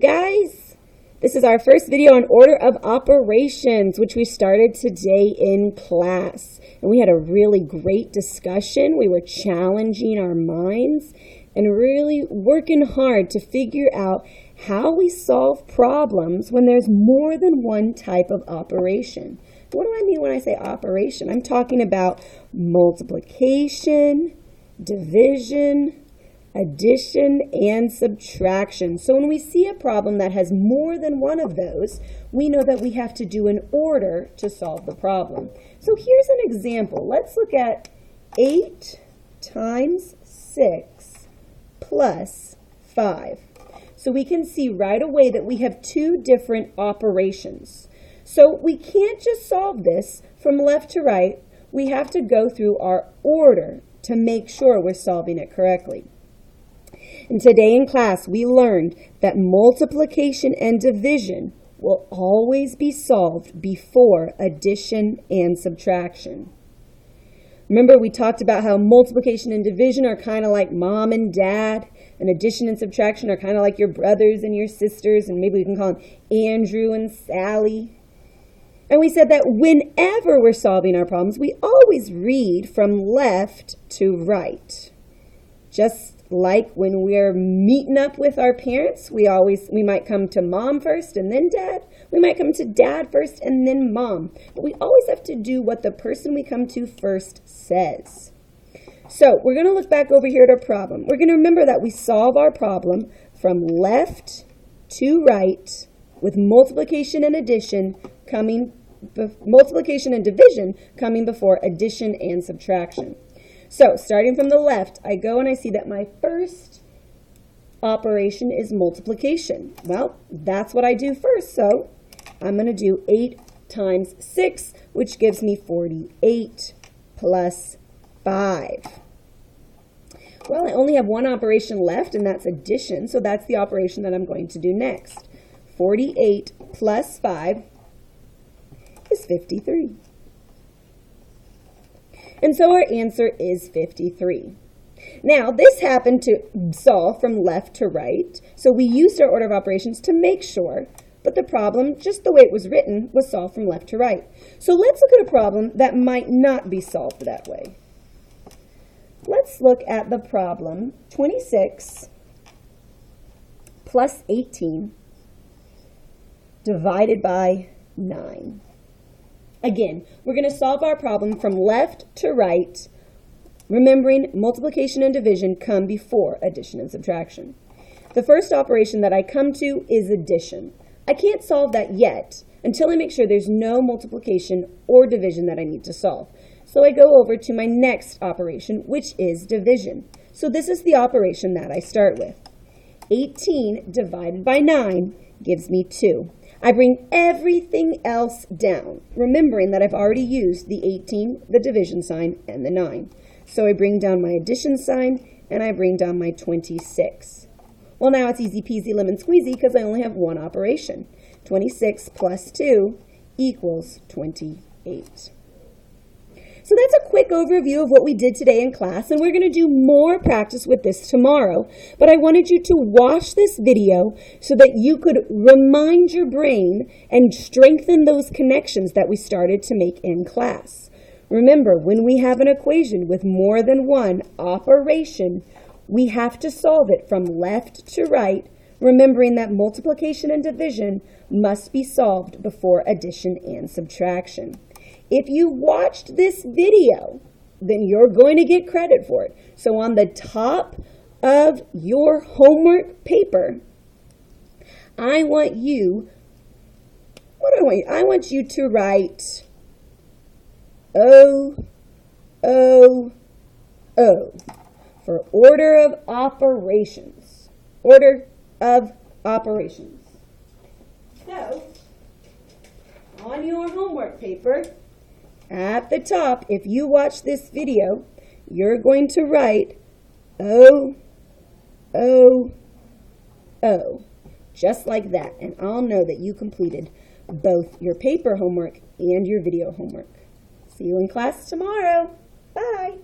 guys. This is our first video on order of operations, which we started today in class. And we had a really great discussion. We were challenging our minds and really working hard to figure out how we solve problems when there's more than one type of operation. What do I mean when I say operation? I'm talking about multiplication, division, addition, and subtraction. So when we see a problem that has more than one of those, we know that we have to do an order to solve the problem. So here's an example. Let's look at 8 times 6 plus 5. So we can see right away that we have two different operations. So we can't just solve this from left to right. We have to go through our order to make sure we're solving it correctly. And today in class, we learned that multiplication and division will always be solved before addition and subtraction. Remember, we talked about how multiplication and division are kind of like mom and dad, and addition and subtraction are kind of like your brothers and your sisters, and maybe we can call them Andrew and Sally. And we said that whenever we're solving our problems, we always read from left to right. Just like when we're meeting up with our parents, we might come to mom first and then dad. We might come to dad first and then mom. But we always have to do what the person we come to first says. So we're going to look back over here at our problem. We're going to remember that we solve our problem from left to right with multiplication and division coming before addition and subtraction. So, starting from the left, I go and I see that my first operation is multiplication. Well, that's what I do first, so I'm going to do 8 times 6, which gives me 48 plus 5. Well, I only have one operation left, and that's addition, so that's the operation that I'm going to do next. 48 plus 5 is 53. And so our answer is 53. Now, this happened to solve from left to right, so we used our order of operations to make sure, but the problem, just the way it was written, was solved from left to right. So let's look at a problem that might not be solved that way. Let's look at the problem 26 plus 18 divided by 9. Again, we're going to solve our problem from left to right, remembering multiplication and division come before addition and subtraction. The first operation that I come to is addition. I can't solve that yet until I make sure there's no multiplication or division that I need to solve. So I go over to my next operation, which is division. So this is the operation that I start with. 18 divided by 9 gives me 2. I bring everything else down, remembering that I've already used the 18, the division sign, and the 9. So I bring down my addition sign, and I bring down my 26. Well, now it's easy peasy lemon squeezy because I only have one operation. 26 plus 2 equals 28. So that's a quick overview of what we did today in class, and we're going to do more practice with this tomorrow. But I wanted you to watch this video so that you could remind your brain and strengthen those connections that we started to make in class. Remember, when we have an equation with more than one operation, we have to solve it from left to right, remembering that multiplication and division must be solved before addition and subtraction. If you watched this video, then you're going to get credit for it. So on the top of your homework paper, I want you to write O, O, O for order of operations. Order of operations. So, on your homework paper, at the top, if you watch this video, you're going to write O, O, O, just like that. And I'll know that you completed both your paper homework and your video homework. See you in class tomorrow. Bye.